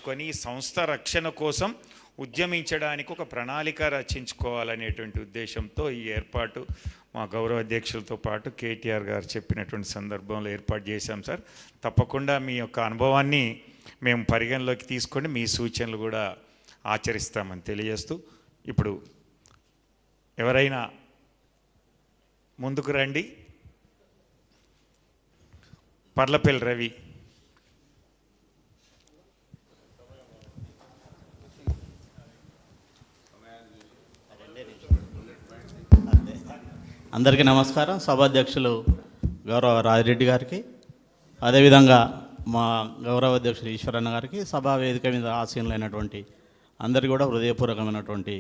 కనుక్కొని సంస్థ రక్షణ కోసం ఉద్యమించడానికి ఒక ప్రణాళిక రచించుకోవాలనేటువంటి ఉద్దేశంతో ఈ ఏర్పాటు మా గౌరవ అధ్యక్షులతో పాటు కేటీఆర్ గారు చెప్పినటువంటి సందర్భంలో ఏర్పాటు చేశాం సార్. తప్పకుండా మీ యొక్క అనుభవాన్ని మేము పరిగణలోకి తీసుకొని మీ సూచనలు కూడా ఆచరిస్తామని తెలియజేస్తూ, ఇప్పుడు ఎవరైనా ముందుకు రండి. పర్లపల్లి రవి. అందరికీ నమస్కారం. సభాధ్యక్షులు గౌరవ రాజిరెడ్డి గారికి, అదేవిధంగా మా గౌరవ అధ్యక్షులు ఈశ్వరన్న గారికి, సభా వేదిక మీద ఆసీనులైనటువంటి అందరికీ కూడా హృదయపూర్వకమైనటువంటి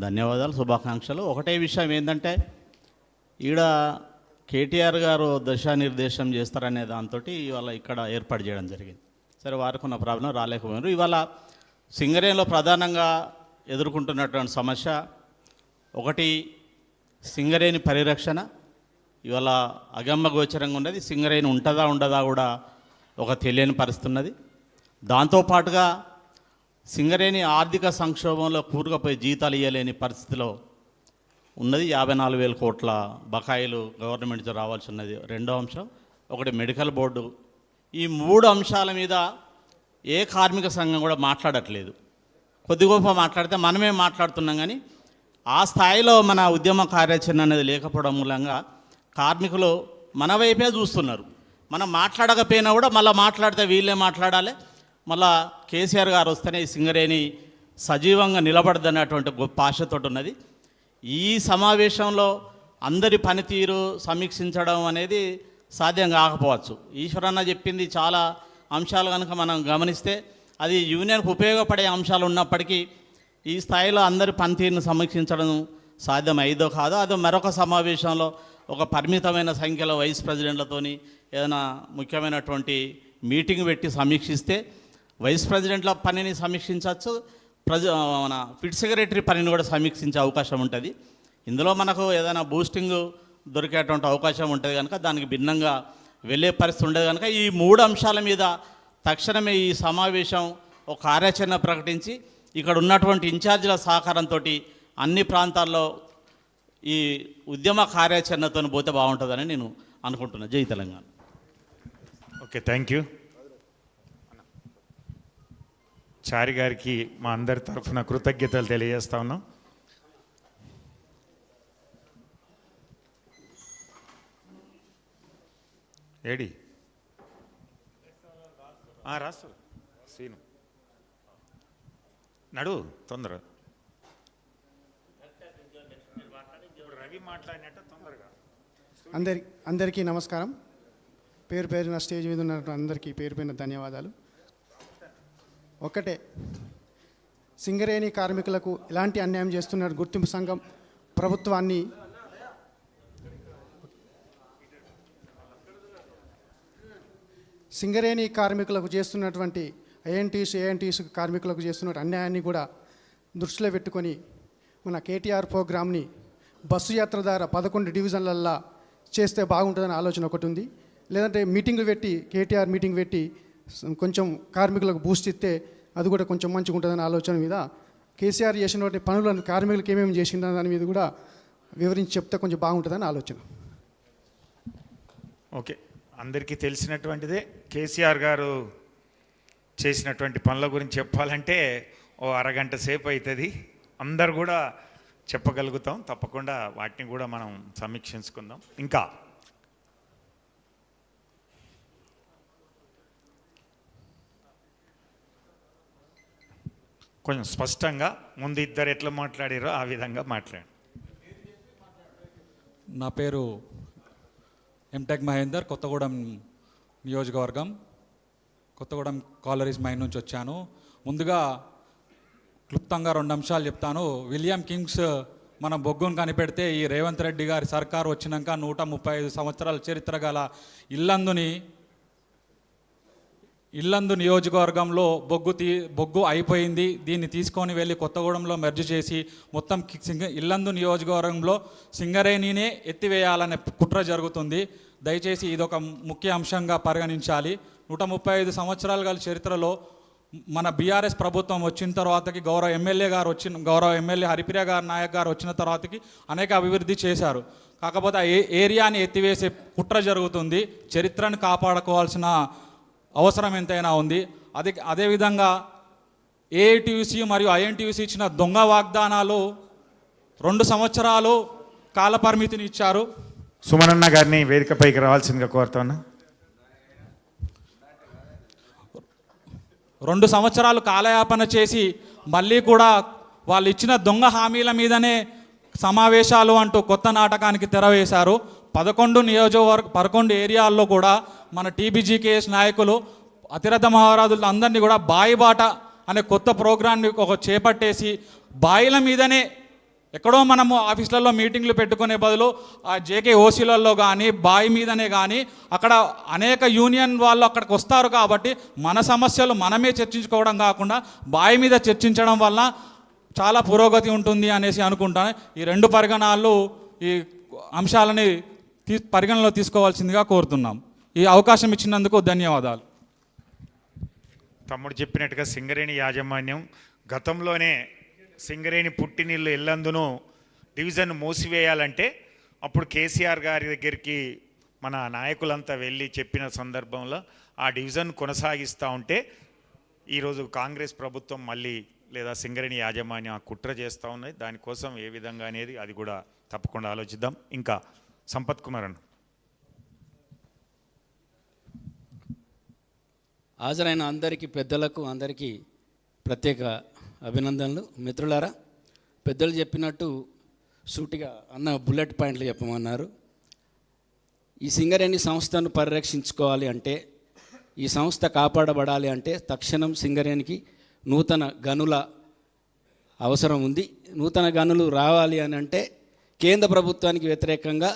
ధన్యవాదాలు, శుభాకాంక్షలు. ఒకటే విషయం ఏంటంటే, ఈడ కేటీఆర్ గారు దిశానిర్దేశం చేస్తారనే దాంతో ఇవాళ ఇక్కడ ఏర్పాటు చేయడం జరిగింది. సరే, వారికి ఉన్న ప్రాబ్లం రాలేకపోయారు. ఇవాళ సింగరేణిలో ప్రధానంగా ఎదుర్కొంటున్నటువంటి సమస్య ఒకటి సింగరేణి పరిరక్షణ. ఇవాళ అగమ్య గోచరంగా ఉన్నది. సింగరేణి ఉంటుందా ఉండదా కూడా ఒక తెలియని పరిస్థితి ఉన్నది. దాంతోపాటుగా సింగరేణి ఆర్థిక సంక్షోభంలో కూరుకుపోయి జీతాలు ఇవ్వలేని పరిస్థితిలో ఉన్నది. 54,000 కోట్ల బకాయిలు గవర్నమెంట్తో రావాల్సి ఉన్నది. రెండో అంశం ఒకటి మెడికల్ బోర్డు. ఈ 3 అంశాల మీద ఏ కార్మిక సంఘం కూడా మాట్లాడట్లేదు. కొద్ది గొప్ప మాట్లాడితే మనమే మాట్లాడుతున్నాం, కానీ ఆ స్థాయిలో మన ఉద్యమ కార్యాచరణ అనేది లేకపోవడం మూలంగా కార్మికులు మన వైపే చూస్తున్నారు. మనం మాట్లాడకపోయినా కూడా మళ్ళీ మాట్లాడితే వీళ్ళే మాట్లాడాలి, మళ్ళా కేసీఆర్ గారు వస్తేనే ఈ సింగరేణి సజీవంగా నిలబడదన్నటువంటి గొప్ప ఆశతో ఉన్నది. ఈ సమావేశంలో అందరి పనితీరు సమీక్షించడం అనేది సాధ్యం కాకపోవచ్చు. ఈశ్వరన్న చెప్పింది చాలా అంశాలు కనుక మనం గమనిస్తే అది యూనియన్కు ఉపయోగపడే అంశాలు ఉన్నప్పటికీ ఈ స్థాయిలో అందరి పనితీరును సమీక్షించడం సాధ్యం అయ్యేదో కాదో, అదో మరొక సమావేశంలో ఒక పరిమితమైన సంఖ్యలో వైస్ ప్రెసిడెంట్లతోని ఏదైనా ముఖ్యమైనటువంటి మీటింగ్ పెట్టి సమీక్షిస్తే వైస్ ప్రెసిడెంట్ల పనిని సమీక్షించవచ్చు, మన ఫిట్ సెక్రటరీ పనిని కూడా సమీక్షించే అవకాశం ఉంటుంది. ఇందులో మనకు ఏదైనా బూస్టింగ్ దొరికేటువంటి అవకాశం ఉంటుంది కనుక దానికి భిన్నంగా వెళ్ళే పరిస్థితి ఉండదు కనుక ఈ 3 అంశాల మీద తక్షణమే ఈ సమావేశం ఒక కార్యాచరణ ప్రకటించి ఇక్కడ ఉన్నటువంటి ఇన్ఛార్జీల సహకారంతో అన్ని ప్రాంతాల్లో ఈ ఉద్యమ కార్యాచరణతో పోతే బాగుంటుందని నేను అనుకుంటున్నాను. జై Telangana. Okay, thank you. Chari గారికి మా అందరి తరఫున కృతజ్ఞతలు తెలియజేస్తా ఉన్నాం. ఏడి రాసు సీను నడు తొందర రవి మాట్లాడినట్ట తొందరగా. అందరికీ నమస్కారం. పేరు పేరున స్టేజ్ మీద ఉన్న అందరికీ పేరు పేరున ధన్యవాదాలు. ఒకటే, సింగరేణి కార్మికులకు ఎలాంటి అన్యాయం చేస్తున్నారు గుర్తింపు సంఘం ప్రభుత్వాన్ని సింగరేణి కార్మికులకు చేస్తున్నటువంటి ఏఎన్టీస్ కార్మికులకు చేస్తున్న అన్యాయాన్ని కూడా దృష్టిలో పెట్టుకొని మన కేటీఆర్ ప్రోగ్రామ్ని బస్సు యాత్ర ద్వారా 11 డివిజన్లల్లో చేస్తే బాగుంటుందని ఆలోచన ఒకటి ఉంది. లేదంటే మీటింగ్ పెట్టి కేటీఆర్ మీటింగ్ పెట్టి కొంచెం కార్మికులకు బూస్ట్ ఇస్తే అది కూడా కొంచెం మంచిగా ఉంటుందని ఆలోచన మీద కేసీఆర్ చేసినటువంటి పనులను కార్మికులకు ఏమేమి చేసిందని దాని మీద కూడా వివరించి చెప్తే కొంచెం బాగుంటుందని ఆలోచన. ఓకే, అందరికీ తెలిసినటువంటిదే. కేసీఆర్ గారు చేసినటువంటి పనుల గురించి చెప్పాలంటే ఓ అరగంట సేపు అవుతుంది. అందరు కూడా చెప్పగలుగుతాం. తప్పకుండా వాటిని కూడా మనం సమీక్షించుకుందాం. ఇంకా కొంచెం స్పష్టంగా ముందు ఇద్దరు ఎట్లా మాట్లాడారో ఆ విధంగా మాట్లాడండి. నా పేరు ఎంటెక్ మహేందర్, కొత్తగూడెం నియోజకవర్గం, కొత్తగూడెం కాలరీస్ మైన్ నుంచి వచ్చాను. ముందుగా క్లుప్తంగా 2 అంశాలు చెప్తాను. విలియం కింగ్స్ మన బొగ్గును కనిపెడితే ఈ రేవంత్ రెడ్డి గారి సర్కారు వచ్చినాక 135 సంవత్సరాల చరిత్ర గల ఇల్లందు నియోజకవర్గంలో బొగ్గు అయిపోయింది. దీన్ని తీసుకొని వెళ్ళి కొత్తగూడెంలో మెర్జ్ చేసి మొత్తం ఇల్లందు నియోజకవర్గంలో సింగరేణినే ఎత్తివేయాలనే కుట్ర జరుగుతుంది. దయచేసి ఇదొక ముఖ్య అంశంగా పరిగణించాలి. 135 సంవత్సరాలు గల చరిత్రలో మన బీఆర్ఎస్ ప్రభుత్వం వచ్చిన తర్వాతకి గౌరవ ఎమ్మెల్యే హరిప్రియ గారు నాయక్ గారు వచ్చిన తర్వాతకి అనేక అభివృద్ధి చేశారు. కాకపోతే ఆ ఏరియాని ఎత్తివేసే కుట్ర జరుగుతుంది. చరిత్రను కాపాడుకోవాల్సిన అవసరం ఎంతైనా ఉంది. అదేవిధంగా ఏఐటీయూసీ మరియు ఐఎన్టీయూసీ ఇచ్చిన దొంగ వాగ్దానాలు 2 సంవత్సరాలు కాల పరిమితిని ఇచ్చారు. సుమనన్న గారిని వేదికపైకి రావాల్సిందిగా కోరుతున్నా. 2 సంవత్సరాలు కాలయాపన చేసి మళ్ళీ కూడా వాళ్ళు ఇచ్చిన దొంగ హామీల మీదనే సమావేశాలు అంటూ కొత్త నాటకానికి తెరవేశారు. 11 ఏరియాల్లో కూడా మన టీబీజీకేఎస్ నాయకులు అతిరథ మహారాజులు అందరినీ కూడా బాయిబాట అనే కొత్త ప్రోగ్రాన్ని చేపట్టేసి బాయిల మీదనే ఎక్కడో మనము ఆఫీసులలో మీటింగ్లు పెట్టుకునే బదులు ఆ జేకే ఓసీలలో కానీ బాయి మీదనే కానీ అక్కడ అనేక యూనియన్ వాళ్ళు అక్కడికి వస్తారు కాబట్టి మన సమస్యలు మనమే చర్చించుకోవడం కాకుండా బాయి మీద చర్చించడం వల్ల చాలా పురోగతి ఉంటుంది అనేసి అనుకుంటాను. ఈ 2 పరిగణాలు ఈ అంశాలని పరిగణలో తీసుకోవాల్సిందిగా కోరుతున్నాం. ఈ అవకాశం ఇచ్చినందుకు ధన్యవాదాలు. తమ్ముడు చెప్పినట్టుగా సింగరేణి యాజమాన్యం గతంలోనే సింగరేణి పుట్టినిల్లు ఎల్లందును డివిజన్ మూసివేయాలంటే అప్పుడు కేసీఆర్ గారి దగ్గరికి మన నాయకులంతా వెళ్ళి చెప్పిన సందర్భంలో ఆ డివిజన్ కొనసాగిస్తూ ఉంటే ఈరోజు కాంగ్రెస్ ప్రభుత్వం మళ్ళీ లేదా సింగరేణి యాజమాన్యం ఆ కుట్ర చేస్తూ ఉన్నాయి. దానికోసం ఏ విధంగా అనేది అది కూడా తప్పకుండా ఆలోచిద్దాం. ఇంకా సంపత్ కుమార్ అన్న. హాజరైన అందరికీ పెద్దలకు అందరికీ ప్రత్యేక అభినందనలు. మిత్రులారా, పెద్దలు చెప్పినట్టు సూటిగా అన్న బుల్లెట్ పాయింట్లు చెప్పమన్నారు. ఈ సింగరేణి సంస్థను పరిరక్షించుకోవాలి అంటే, ఈ సంస్థ కాపాడబడాలి అంటే తక్షణం సింగరేణికి నూతన గనుల అవసరం ఉంది. నూతన గనులు రావాలి అని అంటే కేంద్ర ప్రభుత్వానికి వ్యతిరేకంగా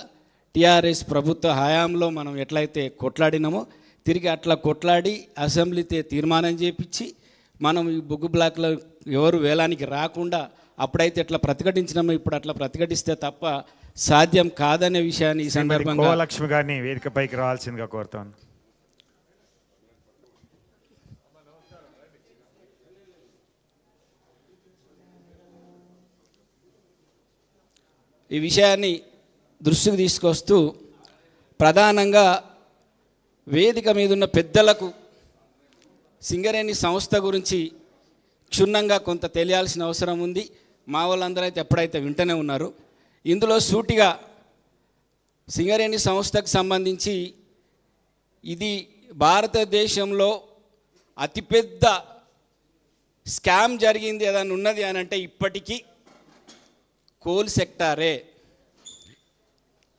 టీఆర్ఎస్ ప్రభుత్వ హయాంలో మనం ఎట్లయితే కొట్లాడినామో తిరిగి అట్లా కొట్లాడి అసెంబ్లీతే తీర్మానం చేపించి మనం ఈ బొగ్గు బ్లాక్లో ఎవరు వేలానికి రాకుండా అప్పుడైతే ఎట్లా ప్రతిఘటించినామో ఇప్పుడు అట్లా ప్రతిఘటిస్తే తప్ప సాధ్యం కాదనే విషయాన్ని ఈ సందర్భంగా లక్ష్మి గారిని వేదికపైకి రావాల్సిందిగా కోరుతాను. ఈ విషయాన్ని దృష్టికి తీసుకొస్తూ ప్రధానంగా వేదిక మీద ఉన్న పెద్దలకు సింగరేణి సంస్థ గురించి క్షుణ్ణంగా కొంత తెలియాల్సిన అవసరం ఉంది. మా వాళ్ళందరూ అయితే ఎప్పుడైతే వింటూనే ఉన్నారు. ఇందులో సూటిగా సింగరేణి సంస్థకు సంబంధించి ఇది భారతదేశంలో అతిపెద్ద స్కామ్ జరిగింది ఏదైనా ఉన్నది అని అంటే ఇప్పటికీ కోల్ సెక్టారే.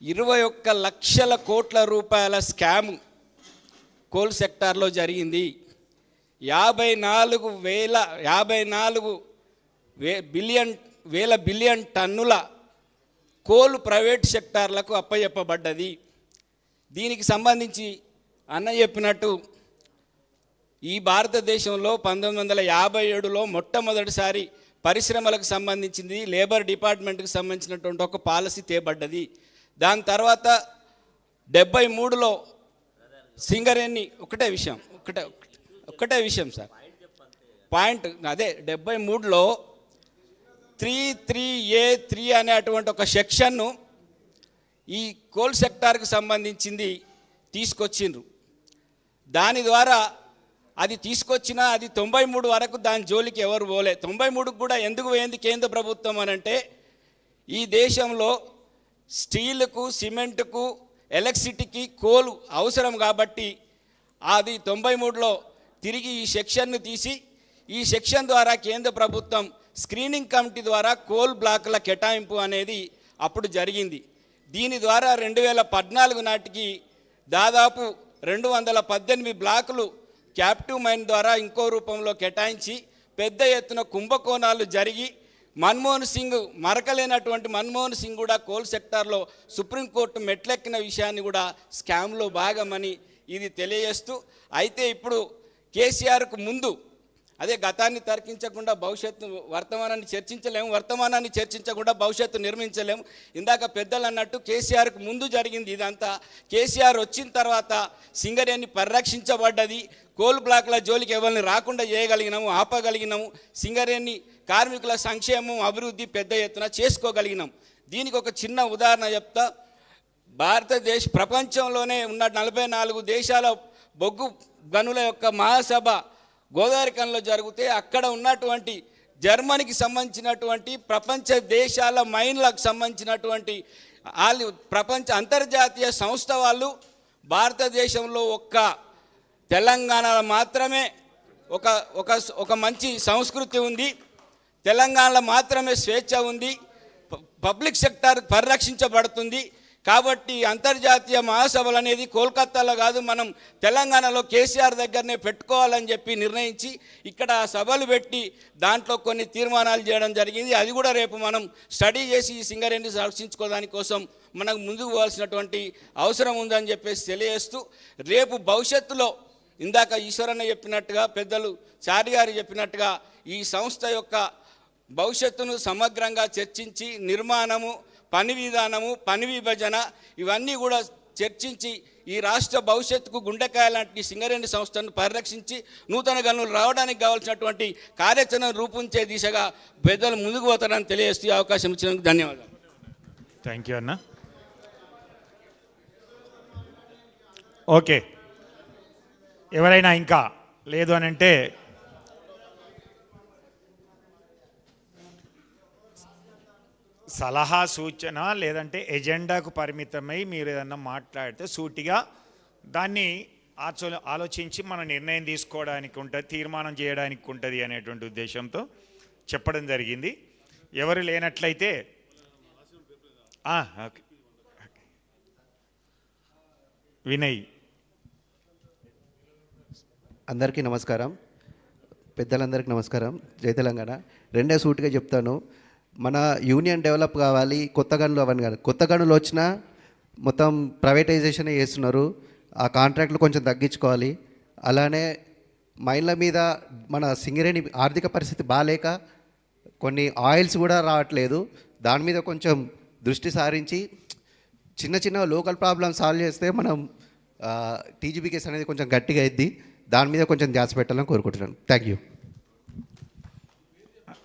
21 లక్షల కోట్ల రూపాయల స్కామ్ కోల్ సెక్టార్లో జరిగింది. 54 బిలియన్ టన్నుల కోల్ ప్రైవేట్ సెక్టార్లకు అప్పచెప్పబడ్డది. దీనికి సంబంధించి అన్న చెప్పినట్టు ఈ భారతదేశంలో 1957లో మొట్టమొదటిసారి పరిశ్రమలకు సంబంధించింది లేబర్ డిపార్ట్మెంట్కి సంబంధించినటువంటి ఒక పాలసీ తేబడ్డది. దాని తర్వాత 73లో సింగరేణి ఒకటే విషయం సార్ పాయింట్ అదే 73లో 3(3)(a)(3) అనేటువంటి ఒక సెక్షన్ను ఈ కోల్ సెక్టార్కి సంబంధించింది తీసుకొచ్చిండ్రు. దాని ద్వారా అది తీసుకొచ్చినా అది 93 వరకు దాని జోలికి ఎవరు పోలే. 93కు కూడా ఎందుకు పోయింది కేంద్ర ప్రభుత్వం అని అంటే ఈ దేశంలో స్టీలుకు, సిమెంటుకు, ఎలక్ట్రిసిటీకి కోలు అవసరం కాబట్టి అది 93లో తిరిగి ఈ సెక్షన్ను తీసి ఈ సెక్షన్ ద్వారా కేంద్ర ప్రభుత్వం స్క్రీనింగ్ కమిటీ ద్వారా కోల్ బ్లాకుల కేటాయింపు అనేది అప్పుడు జరిగింది. దీని ద్వారా 2014 నాటికి దాదాపు 218 బ్లాకులు క్యాప్టివ్ మైన్ ద్వారా ఇంకో రూపంలో కేటాయించి పెద్ద ఎత్తున కుంభకోణాలు జరిగి మరకలేనటువంటి మన్మోహన్ సింగ్ కూడా కోల్ సెక్టార్లో సుప్రీంకోర్టు మెట్లెక్కిన విషయాన్ని కూడా స్కామ్లో భాగమని ఇది తెలియజేస్తూ, అయితే ఇప్పుడు కేసీఆర్కు ముందు అదే గతాన్ని తర్కించకుండా భవిష్యత్తు వర్తమానాన్ని చర్చించలేము, వర్తమానాన్ని చర్చించకుండా భవిష్యత్తు నిర్మించలేము. ఇందాక పెద్దలు అన్నట్టు కేసీఆర్కు ముందు జరిగింది ఇదంతా. కేసీఆర్ వచ్చిన తర్వాత సింగరేణి పరిరక్షించబడ్డది. కోల్ బ్లాక్ల జోలికి ఎవరిని రాకుండా చేయగలిగినాము, ఆపగలిగినాము. సింగరేణి కార్మికుల సంక్షేమం అభివృద్ధి పెద్ద ఎత్తున చేసుకోగలిగినాం. దీనికి ఒక చిన్న ఉదాహరణ చెప్తా. ప్రపంచంలోనే ఉన్న 44 దేశాల బొగ్గు గనుల యొక్క మహాసభ గోదావరికంలో జరిగితే అక్కడ ఉన్నటువంటి జర్మనీకి సంబంధించినటువంటి ప్రపంచ దేశాల మైన్లకు సంబంధించినటువంటి ప్రపంచ అంతర్జాతీయ సంస్థ వాళ్ళు భారతదేశంలో ఒక్క తెలంగాణలో మాత్రమే ఒక మంచి సంస్కృతి ఉంది, తెలంగాణలో మాత్రమే స్వేచ్ఛ ఉంది, పబ్లిక్ సెక్టార్ పరిరక్షించబడుతుంది. కాబట్టి అంతర్జాతీయ మహాసభలు అనేది కోల్కతాలో కాదు, మనం తెలంగాణలో కేసీఆర్ దగ్గరనే పెట్టుకోవాలని చెప్పి నిర్ణయించి ఇక్కడ సభలు పెట్టి దాంట్లో కొన్ని తీర్మానాలు చేయడం జరిగింది. అది కూడా రేపు మనం స్టడీ చేసి ఈ సింగరేణిని సంరక్షించుకోవడానికి కోసం మనకు ముందుకు పోవాల్సినటువంటి అవసరం ఉందని చెప్పేసి తెలియజేస్తూ, రేపు భవిష్యత్తులో ఇందాక ఈశ్వరన్న చెప్పినట్టుగా, పెద్దలు చారి గారు చెప్పినట్టుగా ఈ సంస్థ యొక్క భవిష్యత్తును సమగ్రంగా చర్చించి నిర్మాణము, పని విధానము, పని విభజన ఇవన్నీ కూడా చర్చించి ఈ రాష్ట్ర భవిష్యత్తుకు గుండెకాయ లాంటి సింగరేణి సంస్థను పరిరక్షించి నూతన గనులు రావడానికి కావాల్సినటువంటి కార్యాచరణ రూపొందించే దిశగా పెద్దలు ముందుకు పోతారని తెలియజేస్తూ అవకాశం ఇచ్చినందుకు ధన్యవాదాలు. థ్యాంక్ యూ అన్న. ఓకే, ఎవరైనా ఇంకా లేదు అని అంటే సలహా సూచన లేదంటే ఎజెండాకు పరిమితమై మీరు ఏదన్నా మాట్లాడితే సూటిగా దాన్ని ఆలోచించి మన నిర్ణయం తీసుకోవడానికి ఉంటుంది, తీర్మానం చేయడానికి ఉంటుంది అనేటువంటి ఉద్దేశంతో చెప్పడం జరిగింది. ఎవరు లేనట్లయితే ఓకే, వినయ్. అందరికీ నమస్కారం, పెద్దలందరికీ నమస్కారం. జై తెలంగాణ. రెండే సూటిగా చెప్తాను. మన యూనియన్ డెవలప్ కావాలి, కొత్త గనులు అవన్నీ కాదు. కొత్త గనులు వచ్చినా మొత్తం ప్రైవేటైజేషన్ చేస్తున్నారు, ఆ కాంట్రాక్ట్లు కొంచెం తగ్గించుకోవాలి. అలానే మైన్ల మీద మన సింగరేణి ఆర్థిక పరిస్థితి బాగాలేక కొన్ని ఆయిల్స్ కూడా రావట్లేదు, దాని మీద కొంచెం దృష్టి సారించి చిన్న చిన్న లోకల్ ప్రాబ్లమ్స్ సాల్వ్ చేస్తే మనం టీజీబీ కేసు అనేది కొంచెం గట్టిగా అయింది, దాని మీద కొంచెం ధ్యాస పెట్టాలని కోరుకుంటున్నాను. Thank you.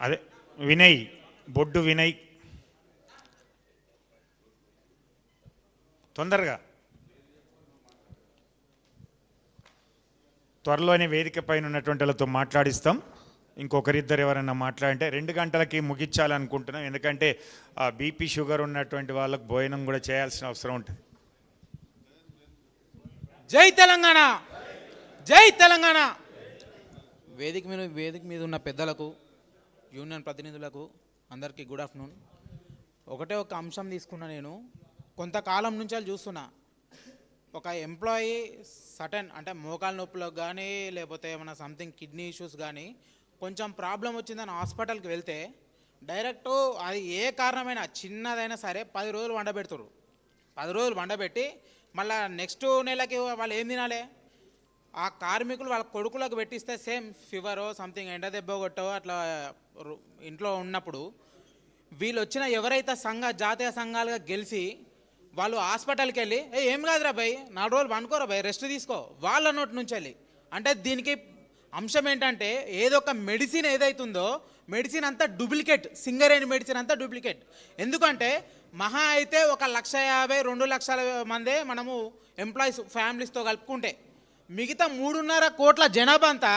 అదే వినయ్, బొడ్డు వినయ్, తొందరగా. త్వరలోనే వేదిక పైన ఉన్నటువంటి వాళ్ళతో మాట్లాడిస్తాం. ఇంకొకరిద్దరు ఎవరైనా మాట్లాడంటే 2 గంటలకి ముగించాలనుకుంటున్నాం, ఎందుకంటే బీపీ షుగర్ ఉన్నటువంటి వాళ్ళకు భోజనం కూడా చేయాల్సిన అవసరం ఉంటుంది. జై తెలంగాణ, జై తెలంగాణ. వేదిక మీద ఉన్న పెద్దలకు, యూనియన్ ప్రతినిధులకు అందరికీ గుడ్ ఆఫ్టర్నూన్. ఒక అంశం తీసుకున్నా. నేను కొంతకాలం నుంచి చూస్తున్నా, ఒక ఎంప్లాయీ సటన్ అంటే మోకాల నొప్పులకు కానీ లేకపోతే ఏమైనా సంథింగ్ కిడ్నీ ఇష్యూస్ కానీ కొంచెం ప్రాబ్లం వచ్చిందని హాస్పిటల్కి వెళ్తే డైరెక్ట్ అది ఏ కారణమైనా చిన్నదైనా సరే 10 రోజులు వండబెడతారు. 10 రోజులు వండబెట్టి మళ్ళీ నెక్స్ట్ నెలకి వాళ్ళు ఏం తినాలి? ఆ కార్మికులు వాళ్ళ కొడుకులకు పెట్టిస్తే సేమ్ ఫీవరో సంథింగ్ ఎండ దెబ్బ కొట్టో అట్లా ఇంట్లో ఉన్నప్పుడు వీళ్ళు వచ్చిన ఎవరైతే జాతీయ సంఘాలుగా గెలిచి వాళ్ళు హాస్పిటల్కి వెళ్ళి ఏం కాదురా భయ్ 4 రోజులు పండుకోరా భయ్, రెస్ట్ తీసుకో, వాళ్ళ నోటి నుంచి వెళ్ళి. అంటే దీనికి అంశం ఏంటంటే ఏదో ఒక మెడిసిన్ ఏదైతుందో మెడిసిన్ అంతా డూప్లికేట్, సింగరేణి మెడిసిన్ అంతా డూప్లికేట్. ఎందుకంటే మహా అయితే 1,50,000-2 లక్షల మందే మనము ఎంప్లాయీస్ ఫ్యామిలీస్తో కలుపుకుంటే, మిగతా 3.5 కోట్ల జనాభా అంతా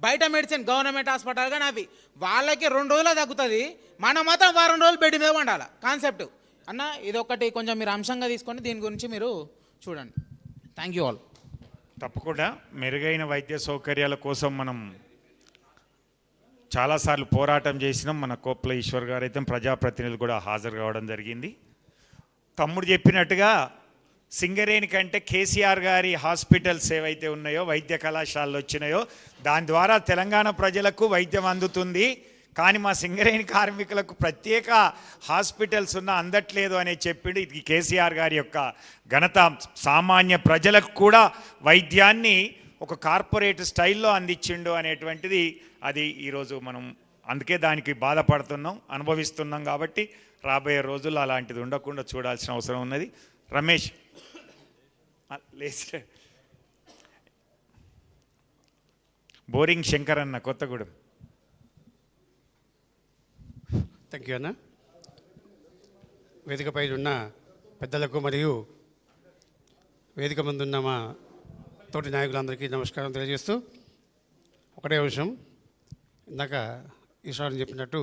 బయట మెడిసిన్ గవర్నమెంట్ హాస్పిటల్ కానీ అవి వాళ్ళకి 2 రోజులు తగ్గుతుంది, మనం మాత్రం వారం రోజులు బెడ్ మీద ఉండాలి కాన్సెప్ట్. అన్న ఇదొకటి కొంచెం మీరు అంశంగా తీసుకొని దీని గురించి మీరు చూడండి. Thank you all. తప్పకుండా మెరుగైన వైద్య సౌకర్యాల కోసం మనం చాలాసార్లు పోరాటం చేసినాం. మన కోప్ల ఈశ్వర్ గారు అయితే ప్రజాప్రతినిధులు కూడా హాజరు కావడం జరిగింది. తమ్ముడు చెప్పినట్టుగా సింగరేణి కంటే కేసీఆర్ గారి హాస్పిటల్స్ ఏవైతే ఉన్నాయో, వైద్య కళాశాలలు వచ్చినాయో, దాని ద్వారా తెలంగాణ ప్రజలకు వైద్యం అందుతుంది. కానీ మా సింగరేణి కార్మికులకు ప్రత్యేక హాస్పిటల్స్ అందట్లేదు అని చెప్పిండు. ఇది కేసీఆర్ గారి యొక్క ఘనత. సామాన్య ప్రజలకు కూడా వైద్యాన్ని ఒక కార్పొరేట్ స్టైల్లో అందించిండు అనేటువంటిది అది ఈరోజు మనం అందుకే దానికి బాధపడుతున్నాం, అనుభవిస్తున్నాం. కాబట్టి రాబోయే రోజుల్లో అలాంటిది ఉండకుండా చూడాల్సిన అవసరం ఉన్నది. రమేష్ లేచి బోరింగ్ శంకర్ అన్న కొత్తగూడెం. థ్యాంక్ యూ అన్న. వేదికపై ఉన్న పెద్దలకు మరియు వేదిక ముందున్న మా తోటి నాయకులందరికీ నమస్కారం తెలియజేస్తూ ఒకటే విషయం, ఇందాక ఈశ్వరన్ చెప్పినట్టు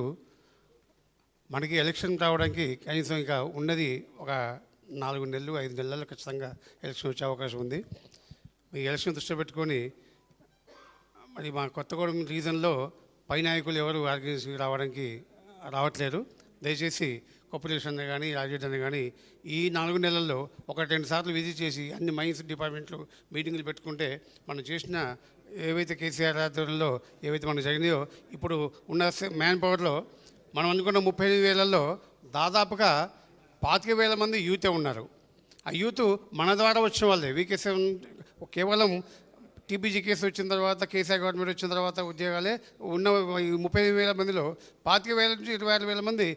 మనకి ఎలక్షన్ రావడానికి కనీసం ఇంకా ఉన్నది ఒక 4 నెలలు 5 నెలల్లో ఖచ్చితంగా ఎలక్షన్ వచ్చే అవకాశం ఉంది. ఈ ఎలక్షన్ దృష్టిలో పెట్టుకొని మరి మా కొత్తగూడెం రీజన్లో పై నాయకులు ఎవరు ఆర్గనైజ్ రావడానికి రావట్లేదు. దయచేసి కొప్పరేషన్ కానీ రాజేట్ కానీ ఈ 4 నెలల్లో 1-2 సార్లు విజిట్ చేసి అన్ని మైన్స్ డిపార్ట్మెంట్లు మీటింగ్లు పెట్టుకుంటే మనం చేసిన ఏవైతే కేసీఆర్ ఆధ్వర్యంలో ఏవైతే మనకు జరిగినాయో ఇప్పుడు ఉన్న మ్యాన్ పవర్లో మనం అనుకున్న 35,000లో దాదాపుగా 25,000 మంది యూతే ఉన్నారు. ఆ యూత్ మన ద్వారా వచ్చిన వాళ్ళే. VK7 కేవలం TPG కేసు వచ్చిన తర్వాత, కేసీఆర్ గవర్నమెంట్ వచ్చిన తర్వాత ఉద్యోగాలే ఉన్న 35,000 మందిలో 25,000 నుంచి 26,000 మంది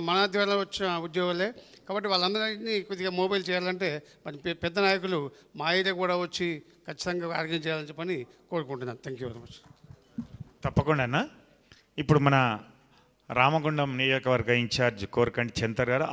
మన ద్వారా వచ్చిన ఉద్యోగాలే. కాబట్టి వాళ్ళందరినీ కొద్దిగా మొబైల్ చేయాలంటే మరి పెద్ద నాయకులు మా ఏరియా కూడా వచ్చి ఖచ్చితంగా ఆర్గనైజ్ చేయాలని చెప్పని కోరుకుంటున్నాను. Thank you very much. తప్పకుండా అన్న. ఇప్పుడు మన రామగుండం నియోజకవర్గ ఇన్ఛార్జ్ కోరకంటి చంతర్ గారు, ఆ